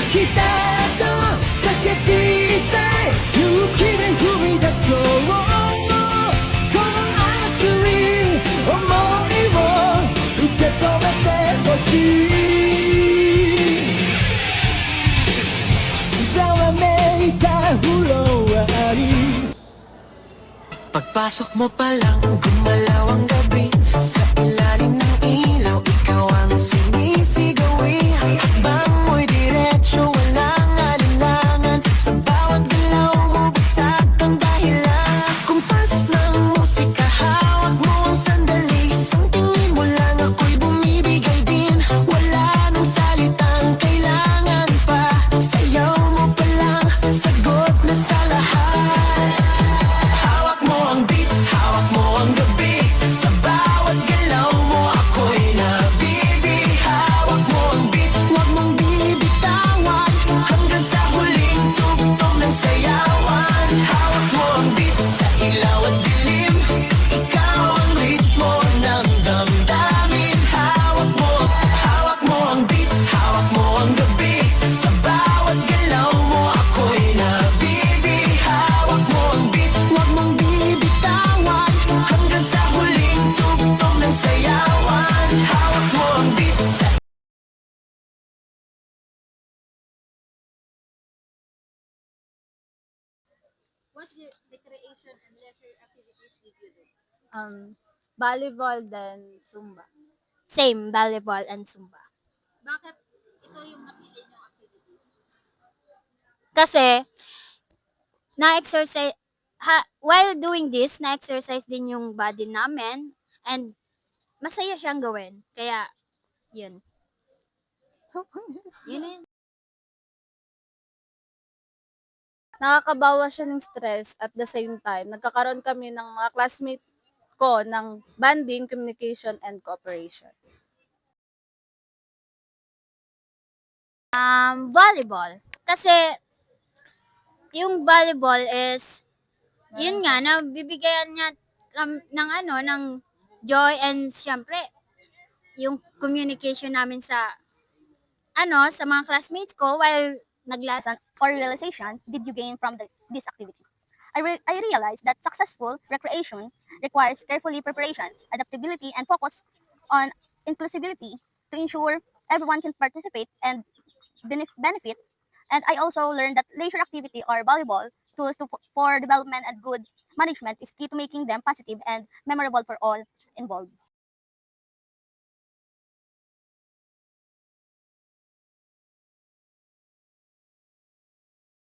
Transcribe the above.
きたと叫びたい勇気で踏み出そうこの熱い想いを受け止めてほしいざわめいたフロアに Pagpasok mo pa lang, gumalaw ang gabi. Sa ilalim ng ilaw, ikaw ang sinisigawi. Hakbang mo'y diretsyo, walang alinlangan. Sa bawat galaw mo, bagsak ang dahilan. Sa kumpas ng musika, hawak mo ang sandali. Isang tingin mo lang, ako'y bumibigay din. Wala nang salitang kailangan pa. Sayaw mo pa lang, sagot na sa lahat. Hawak mo ang beat, hawak mo ang gabi. Sa bawat galaw mo ako'y nabibi. Hawak mo ang beat, huwag mong bibitawan. Hanggang sa huling tugtog ng sayawan. Hawak mo ang beat sa ilaw at dilim. Ikaw ang ritmo ng damdamin. Hawak mo ang beat, hawak mo ang gabi. Sa bawat galaw mo ako'y nabibi. Hawak mo ang beat, huwag mong bibitawan. Hanggang sa huling tugtog ng sayawan. Hawak mo ang beat sa What's your recreation and leisure activities did you do? Volleyball then Zumba. Same, volleyball and Zumba. Bakit ito yung napili niyong activities? Kasi, na-exercise, while doing this, na-exercise din yung body namin and masaya siyang gawin. Kaya, yun. Yun na yun. Nakakabawas siya ng stress at the same time. Nagkakaroon kami ng mga classmate ko ng bonding, communication, and cooperation. Volleyball. Kasi, yung volleyball is, yun nga, nabibigyan niya ng joy and syempre, yung communication namin sa mga classmates ko while lesson or realization did you gain from this activity? I realized that successful recreation requires carefully preparation, adaptability, and focus on inclusivity to ensure everyone can participate and benefit. And I also learned that leisure activity or volleyball tools for development and good management is key to making them positive and memorable for all involved.